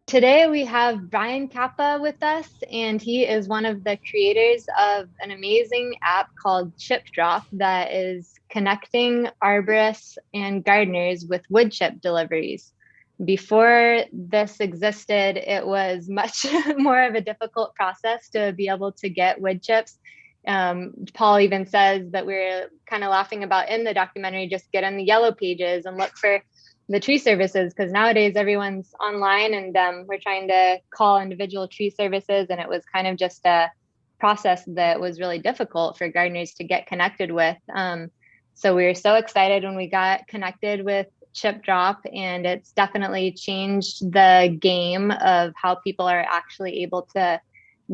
Today we have Bryan Kappa with us, and he is one of the creators of an amazing app called ChipDrop that is connecting arborists and gardeners with wood chip deliveries. Before this existed, it was much more of a difficult process to be able to get wood chips. Paul even says that we're kind of laughing about in the documentary, just get in the yellow pages and look for the tree services, because nowadays everyone's online, and we're trying to call individual tree services, and it was kind of just a process that was really difficult for gardeners to get connected with. So we were so excited when we got connected with Chip Drop, and it's definitely changed the game of how people are actually able to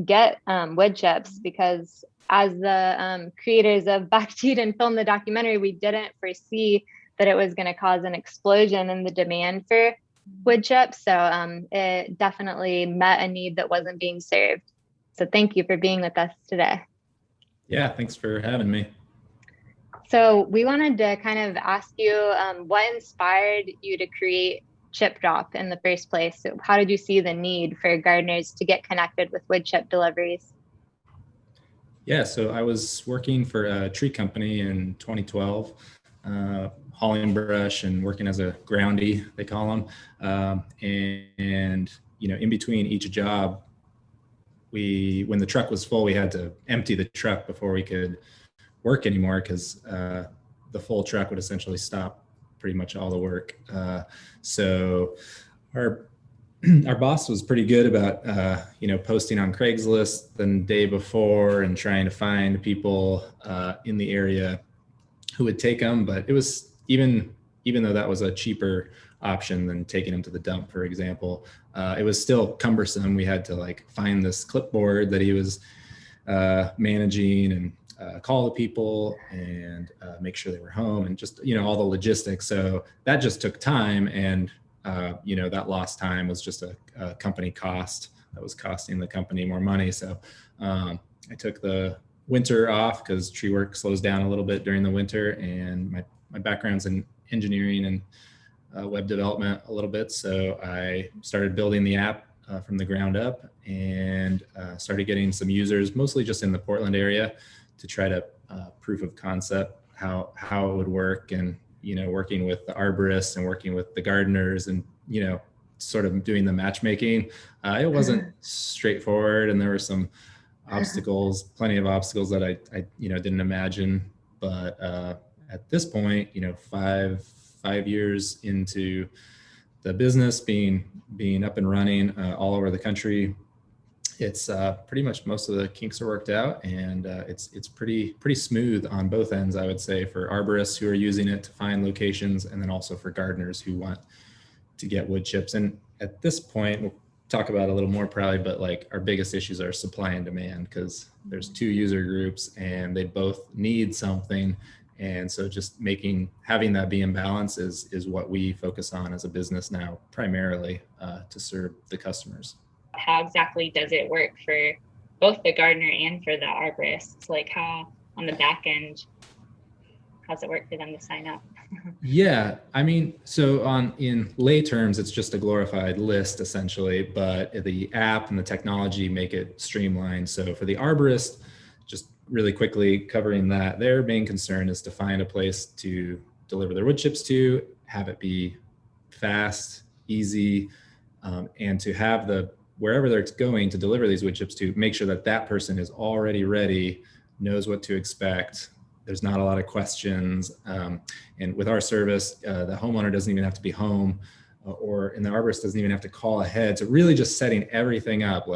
get wood chips, because as the creators of Backseat and filmed the documentary, we didn't foresee that it was going to cause an explosion in the demand for wood chips. So it definitely met a need that wasn't being served. So thank you for being with us today. Yeah, thanks for having me. So we wanted to kind of ask you what inspired you to create ChipDrop in the first place? So how did you see the need for gardeners to get connected with wood chip deliveries? Yeah, so I was working for a tree company in 2012, hauling brush and working as a groundy, they call them. And in between each job, when the truck was full, we had to empty the truck before we could work anymore, because the full truck would essentially stop pretty much all the work. So our our boss was pretty good about posting on Craigslist the day before and trying to find people in the area who would take them. But it was even though that was a cheaper option than taking them to the dump, for example, it was still cumbersome. We had to find this clipboard that he was managing and call the people and make sure they were home, and just all the logistics. So that just took time, and that lost time was just a company cost that was costing the company more money. So I took the winter off because tree work slows down a little bit during the winter, and my background's in engineering and web development a little bit. So I started building the app from the ground up, and started getting some users, mostly just in the Portland area, to try to proof of concept how it would work, and working with the arborists and working with the gardeners, and sort of doing the matchmaking. It wasn't straightforward, and there were some obstacles, plenty of obstacles that I didn't imagine. But at this point, 5 years into the business, being up and running all over the country, it's pretty much most of the kinks are worked out, and it's pretty smooth on both ends, I would say, for arborists who are using it to find locations, and then also for gardeners who want to get wood chips. And at this point, we'll talk about it a little more probably, but our biggest issues are supply and demand, because there's two user groups and they both need something. And so just having that be in balance is what we focus on as a business now, primarily to serve the customers. How exactly does it work for both the gardener and for the arborist? How on the back end, how's it work for them to sign up? Yeah, I mean, so in lay terms, it's just a glorified list essentially, but the app and the technology make it streamlined. So for the arborist, just really quickly covering that, their main concern is to find a place to deliver their wood chips to, have it be fast, easy, and to have wherever they're going to deliver these wood chips to, make sure that person is already ready, knows what to expect. There's not a lot of questions. And with our service, the homeowner doesn't even have to be home, and the arborist doesn't even have to call ahead. So really just setting everything up,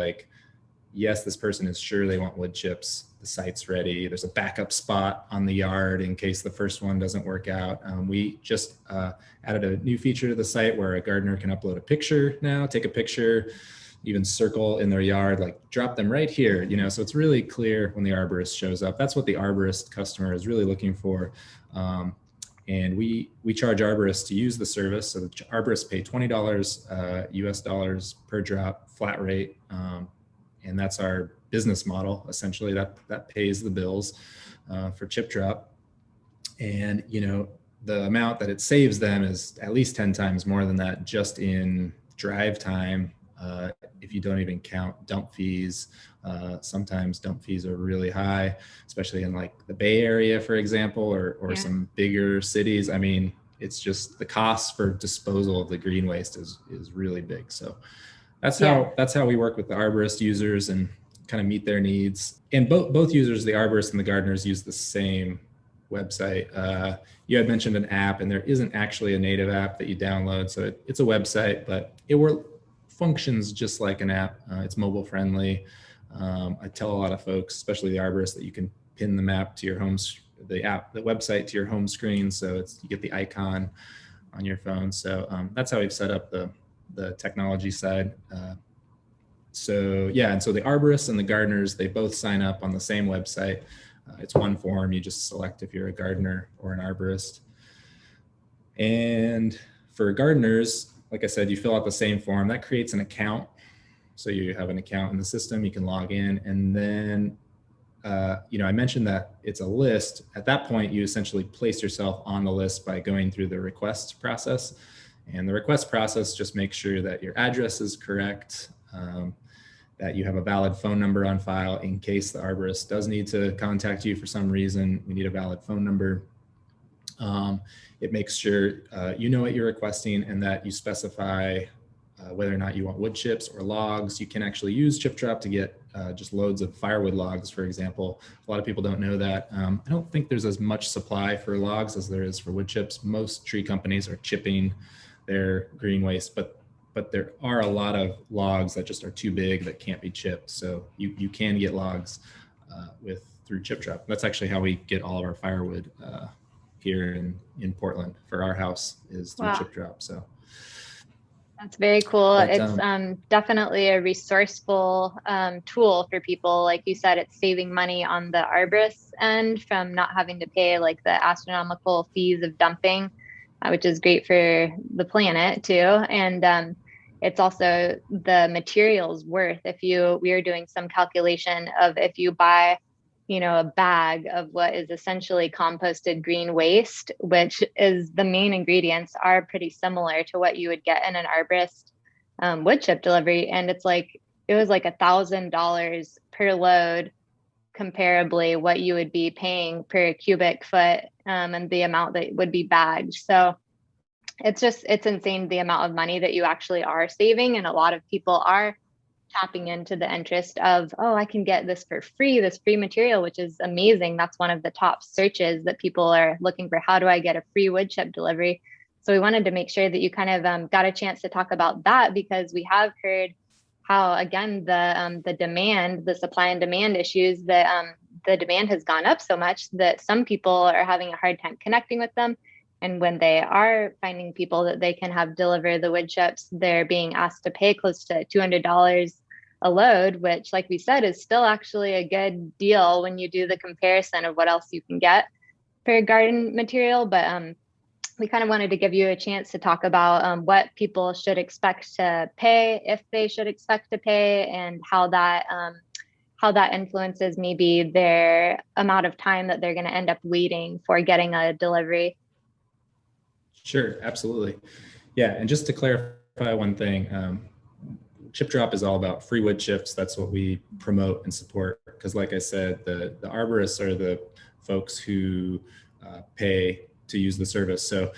yes, this person is sure they want wood chips. The site's ready. There's a backup spot on the yard in case the first one doesn't work out. We just added a new feature to the site where a gardener can upload a picture now, take a picture, even circle in their yard, drop them right here, so it's really clear when the arborist shows up. That's what the arborist customer is really looking for. And we charge arborists to use the service. So the arborists pay $20 US dollars per drop, flat rate. And that's our business model, essentially, that pays the bills for ChipDrop. And, the amount that it saves them is at least 10 times more than that, just in drive time if you don't even count dump fees. Sometimes dump fees are really high, especially in like the Bay Area, for example, or some bigger cities. I mean, it's just the cost for disposal of the green waste is really big. So that's how we work with the arborist users and kind of meet their needs. And both users, the arborists and the gardeners, use the same website. You had mentioned an app, and there isn't actually a native app that you download. So it's a website, but it functions just like an app. It's mobile friendly. I tell a lot of folks, especially the arborists, that you can pin the map to your the website to your home screen. So you get the icon on your phone. So that's how we've set up the technology side. And so the arborists and the gardeners, they both sign up on the same website. It's one form. You just select if you're a gardener or an arborist. And for gardeners, like I said, you fill out the same form. That creates an account. So you have an account in the system, you can log in. And then, I mentioned that it's a list. At that point, you essentially place yourself on the list by going through the request process. And the request process just makes sure that your address is correct, that you have a valid phone number on file in case the arborist does need to contact you for some reason. We need a valid phone number. It makes sure you know what you're requesting and that you specify whether or not you want wood chips or logs. You can actually use ChipDrop to get just loads of firewood logs, for example. A lot of people don't know that. I don't think there's as much supply for logs as there is for wood chips. Most tree companies are chipping their green waste, but there are a lot of logs that just are too big that can't be chipped. So you can get logs through ChipDrop. That's actually how we get all of our firewood here in Portland for our house is through ChipDrop. So that's very cool. It's definitely a resourceful tool for people. Like you said, it's saving money on the arborist end from not having to pay like the astronomical fees of dumping, which is great for the planet too. And it's also the materials worth. We are doing some calculation of if you buy, a bag of what is essentially composted green waste, which is the main ingredients are pretty similar to what you would get in an arborist wood chip delivery. And it was like $1,000 per load, comparably what you would be paying per cubic foot and the amount that would be bagged. So it's insane the amount of money that you actually are saving. And a lot of people are tapping into the interest of, I can get this for free, this free material, which is amazing. That's one of the top searches that people are looking for. How do I get a free wood chip delivery? So we wanted to make sure that you kind of got a chance to talk about that, because we have heard how, again, the supply and demand issues, that the demand has gone up so much that some people are having a hard time connecting with them. And when they are finding people that they can have deliver the wood chips, they're being asked to pay close to $200 a load, which, like we said, is still actually a good deal when you do the comparison of what else you can get for garden material. But we kind of wanted to give you a chance to talk about what people should expect to pay, if they should expect to pay, and how that influences maybe their amount of time that they're going to end up waiting for getting a delivery. Sure, absolutely. Yeah, and just to clarify one thing, ChipDrop is all about free wood chips. That's what we promote and support, because like I said, the arborists are the folks who pay to use the service. So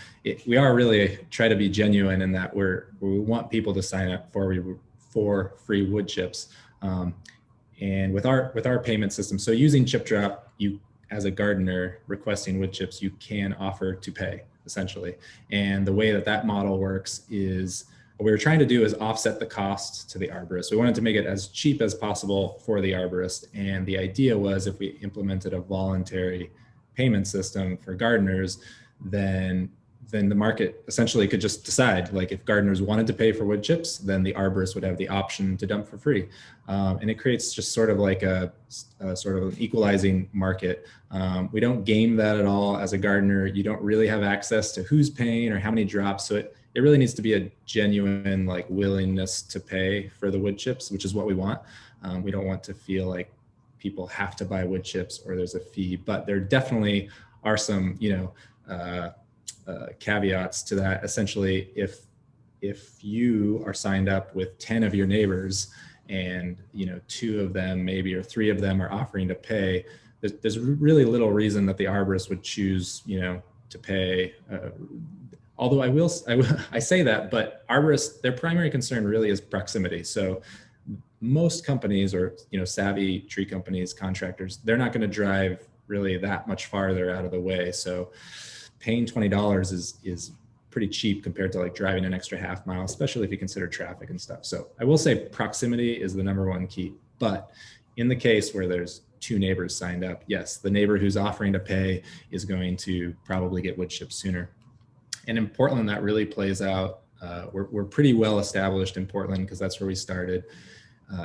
we are really try to be genuine in that we want people to sign up for free wood chips. And with our payment system, so using ChipDrop, you as a gardener requesting wood chips, you can offer to pay, essentially. And the way that model works is, what we were trying to do is offset the cost to the arborist. We wanted to make it as cheap as possible for the arborist. And the idea was, if we implemented a voluntary payment system for gardeners, then the market essentially could just decide, like, if gardeners wanted to pay for wood chips, then the arborist would have the option to dump for free. And it creates just sort of like a sort of an equalizing market. We don't game that at all. As a gardener, you don't really have access to who's paying or how many drops. So it really needs to be a genuine like willingness to pay for the wood chips, which is what we want. We don't want to feel like people have to buy wood chips or there's a fee, but there definitely are some, caveats to that. Essentially, if if you are signed up with 10 of your neighbors and, you know, 2 of them maybe, or 3 of them are offering to pay, there's really little reason that the arborist would choose, you know, to pay. Although I say that, but arborists, their primary concern really is proximity. So most companies, or, you know, savvy tree companies, contractors, they're not going to drive really that much farther out of the way. So paying $20 is pretty cheap compared to like driving an extra half mile, especially if you consider traffic and stuff. So I will say proximity is the #1 key. But in the case where there's 2 neighbors signed up, yes, the neighbor who's offering to pay is going to probably get wood chips sooner. And in Portland, that really plays out. We're pretty well established in Portland because that's where we started.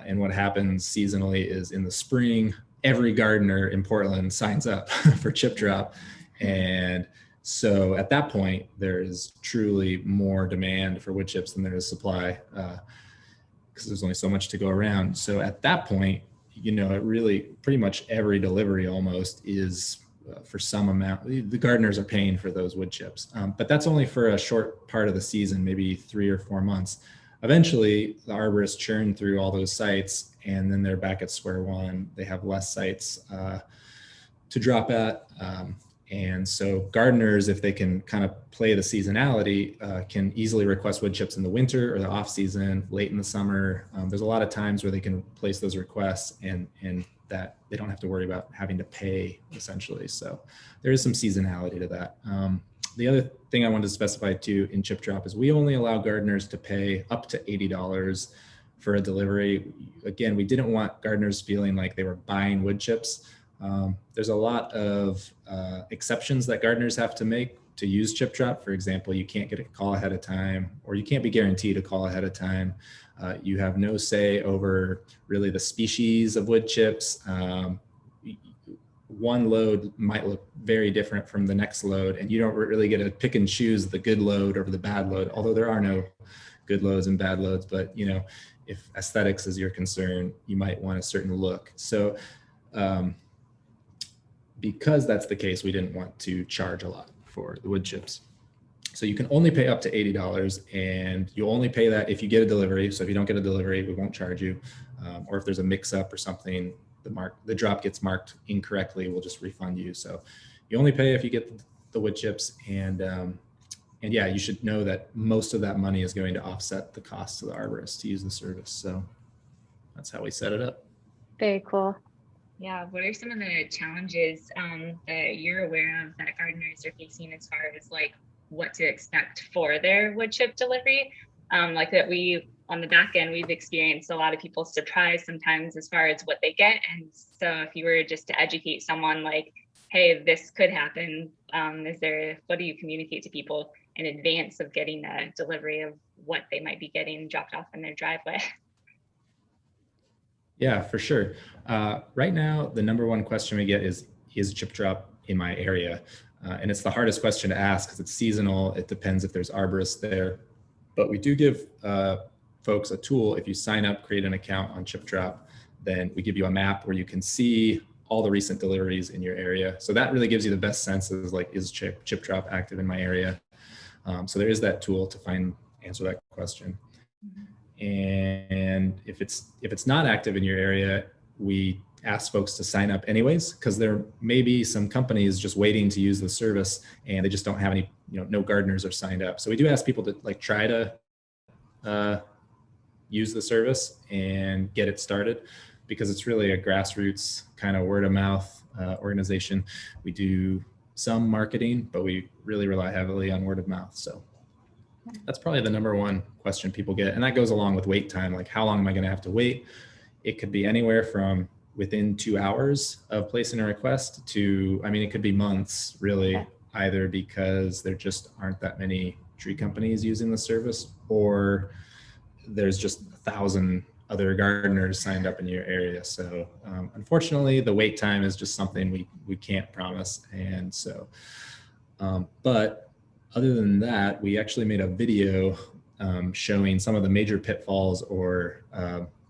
And what happens seasonally is in the spring, every gardener in Portland signs up for ChipDrop. And so at that point, there's truly more demand for wood chips than there is supply, because there's only so much to go around. So at that point, you know, it really pretty much every delivery almost is for some amount. The gardeners are paying for those wood chips, but that's only for a short part of the season, maybe 3 or 4 months. Eventually, the arborists churn through all those sites, and then they're back at square one. They have less sites to drop at. And so gardeners, if they can kind of play the seasonality, can easily request wood chips in the winter or the off season, late in the summer. There's a lot of times where they can place those requests and that they don't have to worry about having to pay, essentially. So there is some seasonality to that. The other thing I wanted to specify too in ChipDrop is we only allow gardeners to pay up to $80 for a delivery. Again, we didn't want gardeners feeling like they were buying wood chips. There's a lot of exceptions that gardeners have to make to use ChipDrop. For example, you can't get a call ahead of time, or you can't be guaranteed a call ahead of time. You have no say over really the species of wood chips. One load might look very different from the next load, and you don't really get to pick and choose the good load over the bad load, although there are no good loads and bad loads. But, you know, if aesthetics is your concern, you might want a certain look. So because that's the case, we didn't want to charge a lot for the wood chips. So you can only pay up to $80, and you only pay that if you get a delivery. So if you don't get a delivery, we won't charge you. Or if there's a mix up or something, the drop gets marked incorrectly, we'll just refund you. So you only pay if you get the wood chips. And yeah, you should know that most of that money is going to offset the cost to the arborist to use the service. So that's how we set it up. Very cool. Yeah, what are some of the challenges that you're aware of that gardeners are facing as far as like what to expect for their wood chip delivery? Like that we, on the back end, we've experienced a lot of people surprised sometimes as far as what they get. And so if you were just to educate someone like, hey, this could happen, what do you communicate to people in advance of getting a delivery of what they might be getting dropped off in their driveway? Yeah, for sure. Right now, the #1 question we get is ChipDrop in my area? And it's the hardest question to ask because it's seasonal. It depends if there's arborists there. But we do give folks a tool. If you sign up, create an account on ChipDrop, then we give you a map where you can see all the recent deliveries in your area. So that really gives you the best sense of like, is ChipDrop active in my area? So there is that tool to answer that question. And if it's not active in your area, we ask folks to sign up anyways, because there may be some companies just waiting to use the service and they just don't have any, no gardeners are signed up. So we do ask people to like try to use the service and get it started, because it's really a grassroots kind of word of mouth organization. We do some marketing, but we really rely heavily on word of mouth. So that's probably the #1 question people get. And that goes along with wait time. Like, how long am I going to have to wait? It could be anywhere from within 2 hours of placing a request to, it could be months really, either because there just aren't that many tree companies using the service, or there's just 1,000 other gardeners signed up in your area. So unfortunately, the wait time is just something we can't promise. And so, but other than that, we actually made a video showing some of the major pitfalls or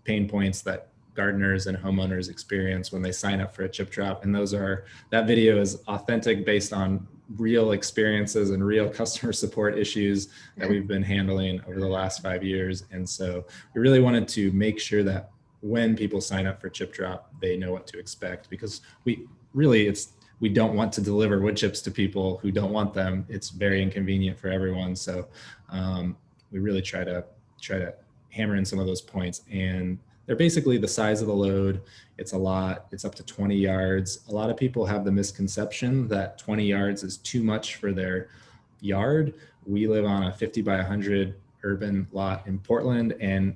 pain points that gardeners and homeowners experience when they sign up for a ChipDrop. And that video is authentic based on real experiences and real customer support issues that we've been handling over the last 5 years. And so we really wanted to make sure that when people sign up for ChipDrop, they know what to expect, because we don't want to deliver wood chips to people who don't want them. It's very inconvenient for everyone. So we really try to hammer in some of those points. And they're basically the size of the load. It's a lot. It's up to 20 yards. A lot of people have the misconception that 20 yards is too much for their yard. We live on a 50 by 100 urban lot in Portland, and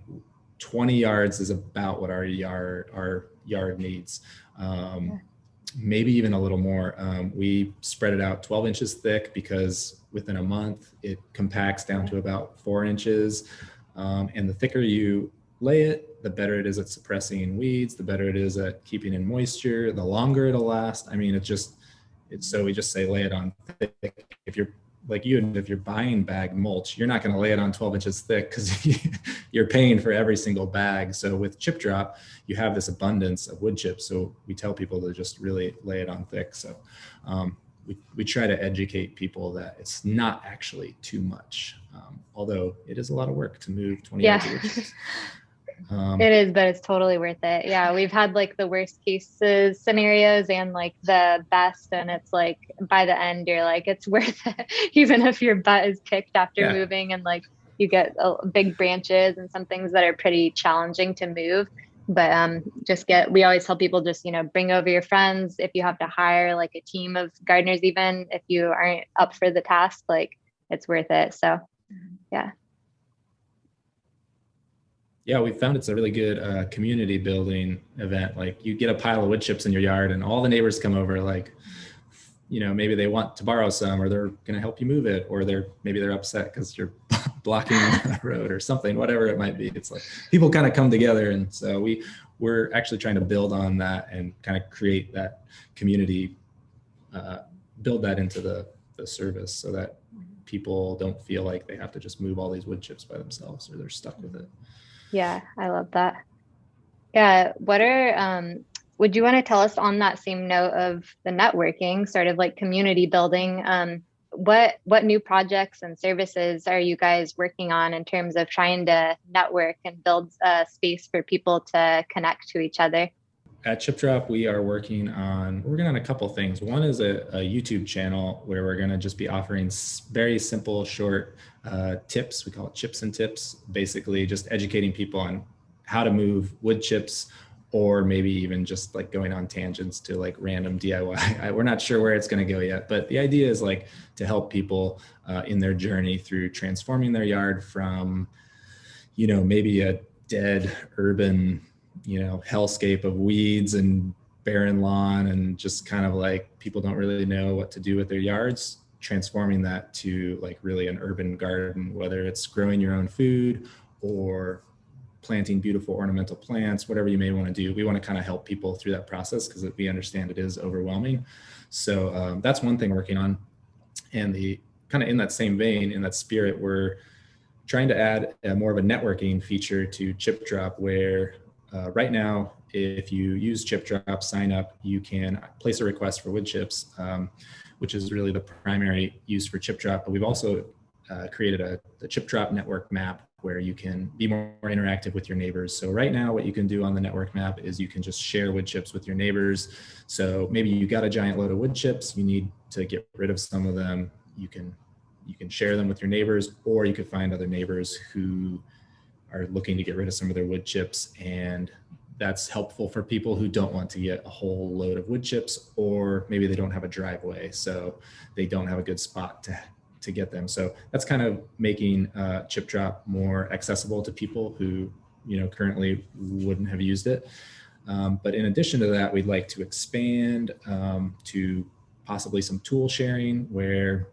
20 yards is about what our yard needs. Maybe even a little more. We spread it out 12 inches thick because within a month it compacts down to about 4 inches. And the thicker you lay it, the better it is at suppressing weeds, the better it is at keeping in moisture, the longer it'll last. I mean, so we just say lay it on thick. If you're buying bag mulch, you're not going to lay it on 12 inches thick because you're paying for every single bag. So with ChipDrop, you have this abundance of wood chips. So we tell people to just really lay it on thick. So we try to educate people that it's not actually too much, although it is a lot of work to move 20 yards of wood chips. It is, but it's totally worth it. Yeah, we've had like the worst cases scenarios and like the best, and it's like by the end you're like, it's worth it, even if your butt is kicked after moving, and like you get big branches and some things that are pretty challenging to move. But we always tell people just, bring over your friends. If you have to hire like a team of gardeners, even if you aren't up for the task, like it's worth it. So yeah. Yeah, we found it's a really good community building event. Like you get a pile of wood chips in your yard and all the neighbors come over, like, maybe they want to borrow some, or they're going to help you move it, or maybe they're upset because you're blocking the road or something, whatever it might be. It's like people kind of come together. And so we're actually trying to build on that and kind of create that community, build that into the service so that people don't feel like they have to just move all these wood chips by themselves or they're stuck with it. Yeah, I love that. Yeah. Would you want to tell us on that same note of the networking, sort of like community building, what new projects and services are you guys working on in terms of trying to network and build a space for people to connect to each other? At ChipDrop, we're working on a couple things. One is a YouTube channel where we're going to just be offering very simple, short tips. We call it chips and tips, basically just educating people on how to move wood chips, or maybe even just like going on tangents to like random DIY. We're not sure where it's going to go yet, but the idea is like to help people in their journey through transforming their yard from, maybe a dead urban hellscape of weeds and barren lawn and just kind of like people don't really know what to do with their yards, transforming that to like really an urban garden, whether it's growing your own food or planting beautiful ornamental plants, whatever you may want to do. We want to kind of help people through that process because we understand it is overwhelming. So that's one thing we're working on. And the kind of in that same vein, in that spirit, we're trying to add more of a networking feature to ChipDrop where right now, if you use ChipDrop, sign up, you can place a request for wood chips, which is really the primary use for ChipDrop. But we've also created the ChipDrop Network map where you can be more interactive with your neighbors. So right now, what you can do on the network map is you can just share wood chips with your neighbors. So maybe you got a giant load of wood chips, you need to get rid of some of them. You can share them with your neighbors, or you could find other neighbors who are looking to get rid of some of their wood chips. And that's helpful for people who don't want to get a whole load of wood chips, or maybe they don't have a driveway, so they don't have a good spot to get them. So that's kind of making ChipDrop more accessible to people who currently wouldn't have used it. But in addition to that, we'd like to expand to possibly some tool sharing where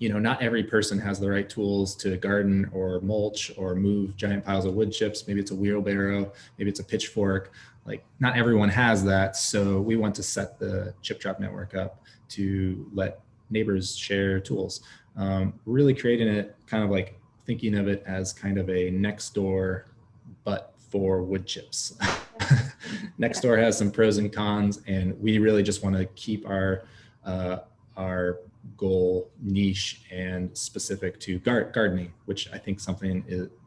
not every person has the right tools to garden or mulch or move giant piles of wood chips. Maybe it's a wheelbarrow, maybe it's a pitchfork. Like not everyone has that. So we want to set the ChipDrop network up to let neighbors share tools. Really creating it kind of like thinking of it as kind of a next door, but for wood chips. Nextdoor has some pros and cons, and we really just want to keep our goal, niche, and specific to gardening, which I think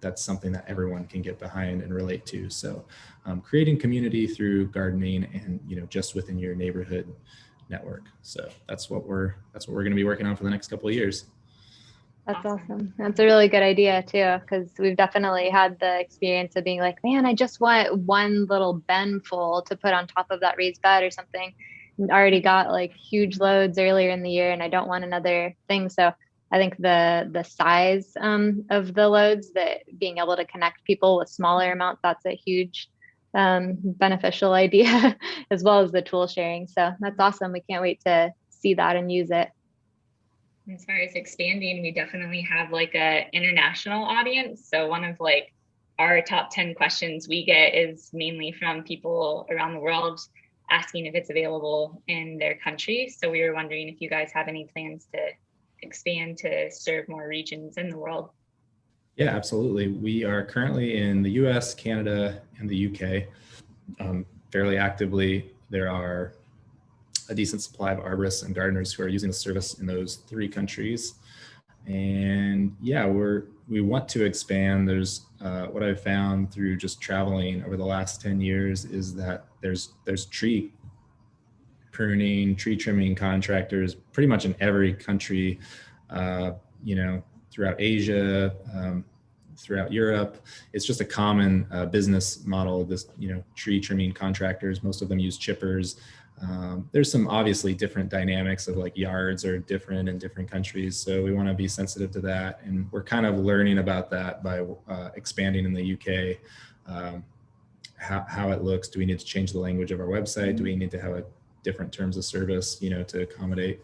that's something that everyone can get behind and relate to. So creating community through gardening and, just within your neighborhood network. So that's what we're going to be working on for the next couple of years. That's awesome. That's a really good idea too, because we've definitely had the experience of being like, man, I just want one little bin full to put on top of that raised bed or something. And already got like huge loads earlier in the year, and I don't want another thing. So I think the size of the loads, that being able to connect people with smaller amounts, that's a huge beneficial idea, as well as the tool sharing. So that's awesome. We can't wait to see that and use it. As far as expanding, we definitely have like a international audience. So one of like our top 10 questions we get is mainly from people around the world asking if it's available in their country. So we were wondering if you guys have any plans to expand to serve more regions in the world. Yeah, absolutely. We are currently in the US, Canada, and the UK fairly actively. There are a decent supply of arborists and gardeners who are using the service in those 3 countries. And yeah, we want to expand. There's what I've found through just traveling over the last 10 years is that there's tree pruning, tree trimming contractors pretty much in every country, throughout Asia, throughout Europe. It's just a common business model, this, tree trimming contractors. Most of them use chippers. There's some obviously different dynamics of like yards are different in different countries. So we want to be sensitive to that. And we're kind of learning about that by expanding in the UK, how it looks. Do we need to change the language of our website? Do we need to have a different terms of service, to accommodate?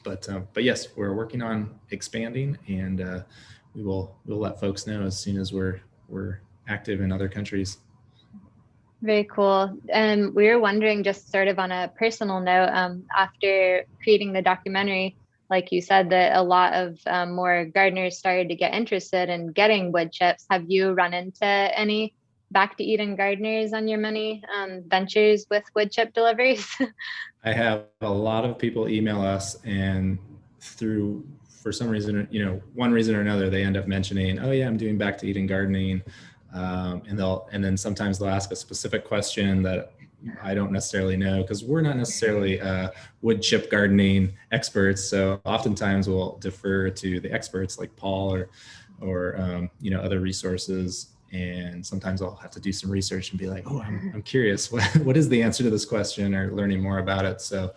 But yes, we're working on expanding, and we'll let folks know as soon as we're active in other countries. Very cool. And we were wondering, just sort of on a personal note, after creating the documentary, like you said, that a lot of more gardeners started to get interested in getting wood chips. Have you run into any back to Eden gardeners on your many ventures with wood chip deliveries? I have a lot of people email us, and for some reason, one reason or another, they end up mentioning, oh yeah, I'm doing back to Eden gardening. And then sometimes they'll ask a specific question that I don't necessarily know, because we're not necessarily wood chip gardening experts. So oftentimes we'll defer to the experts like Paul or other resources. And sometimes I'll have to do some research and be like, oh, I'm curious, what is the answer to this question, or learning more about it. So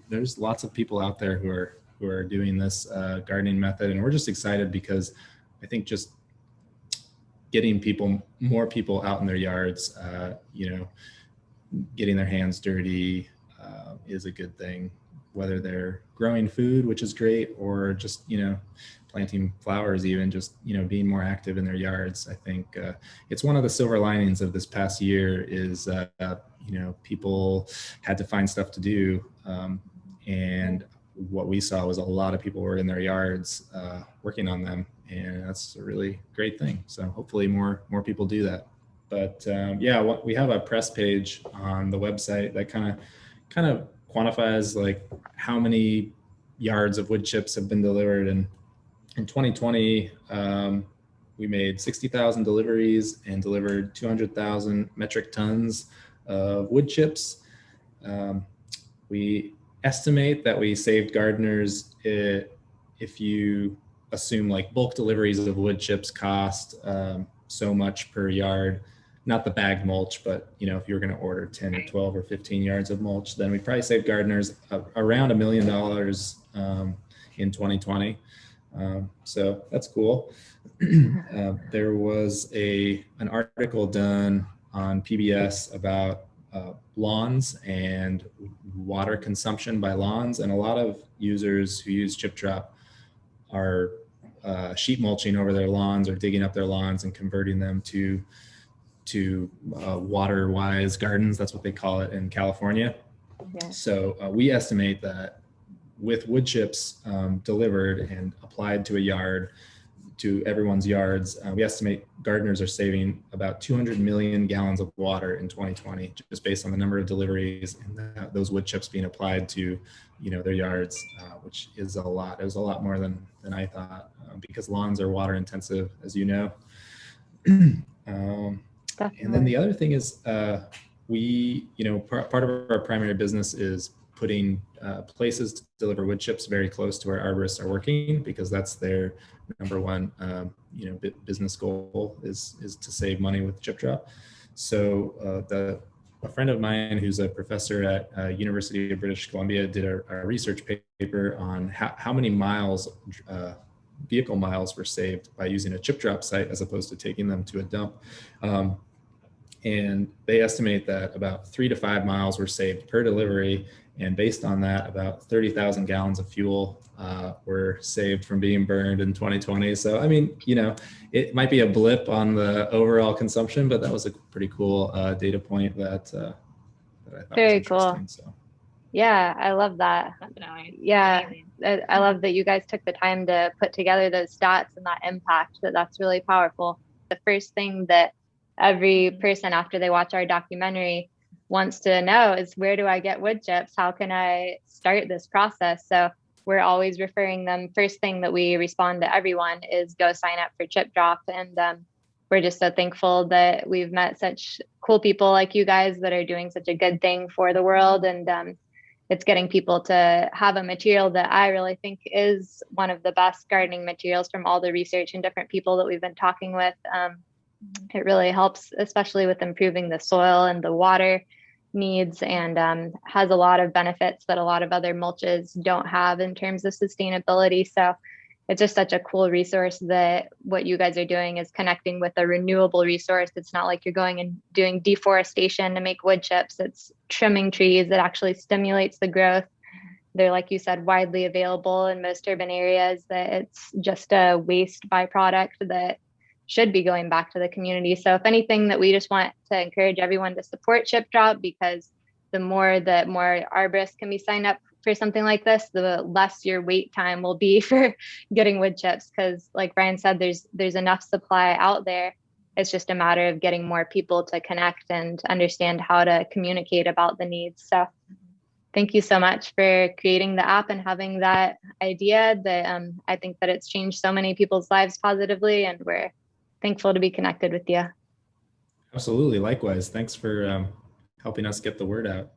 there's lots of people out there who are doing this gardening method, and we're just excited because I think just getting more people out in their yards, getting their hands dirty is a good thing, whether they're growing food, which is great, or just, planting flowers, even just, being more active in their yards. I think it's one of the silver linings of this past year is, people had to find stuff to do. And what we saw was a lot of people were in their yards working on them, and that's a really great thing. So hopefully more people do that. But we have a press page on the website that kind of quantifies like how many yards of wood chips have been delivered. And in 2020, we made 60,000 deliveries and delivered 200,000 metric tons of wood chips. We estimate that we saved gardeners, if you assume like bulk deliveries of wood chips cost so much per yard, not the bagged mulch, but if you were going to order 10 or 12 or 15 yards of mulch, then we probably saved gardeners around $1 million in 2020. So that's cool. There was an article done on PBS about lawns and water consumption by lawns, and a lot of users who use ChipDrop are sheet mulching over their lawns or digging up their lawns and converting them to water-wise gardens. That's what they call it in California. Yeah. So we estimate that with wood chips delivered and applied to a yard, to everyone's yards. We estimate gardeners are saving about 200 million gallons of water in 2020, just based on the number of deliveries and those wood chips being applied to, their yards, which is a lot. It was a lot more than I thought, because lawns are water intensive, as you know. And then the other thing is, we, part of our primary business is putting places to deliver wood chips very close to where arborists are working, because that's their number one, business goal is to save money with ChipDrop. So a friend of mine who's a professor at University of British Columbia did a research paper on how many miles, vehicle miles were saved by using a ChipDrop site as opposed to taking them to a dump. And they estimate that about 3 to 5 miles were saved per delivery. And based on that, about 30,000 gallons of fuel were saved from being burned in 2020. So, I mean, it might be a blip on the overall consumption, but that was a pretty cool data point that I thought Very was interesting. cool. So. Yeah, I love that. Definitely. Yeah, I love that you guys took the time to put together those stats and that impact. That's really powerful. The first thing that every person after they watch our documentary wants to know is, where do I get wood chips? How can I start this process? So we're always referring them. First thing that we respond to everyone is go sign up for ChipDrop. And we're just so thankful that we've met such cool people like you guys that are doing such a good thing for the world. And it's getting people to have a material that I really think is one of the best gardening materials from all the research and different people that we've been talking with. It really helps, especially with improving the soil and the water needs, and has a lot of benefits that a lot of other mulches don't have in terms of sustainability. So it's just such a cool resource that what you guys are doing is connecting with a renewable resource. It's not like you're going and doing deforestation to make wood chips. It's trimming trees that actually stimulates the growth. They're, like you said, widely available in most urban areas, that it's just a waste byproduct that should be going back to the community. So if anything, that we just want to encourage everyone to support ChipDrop, because the more that more arborists can be signed up for something like this, the less your wait time will be for getting wood chips. Because like Bryan said, there's enough supply out there. It's just a matter of getting more people to connect and understand how to communicate about the needs. So thank you so much for creating the app and having that idea. That I think that it's changed so many people's lives positively, and we're thankful to be connected with you. Absolutely. Likewise. Thanks for helping us get the word out.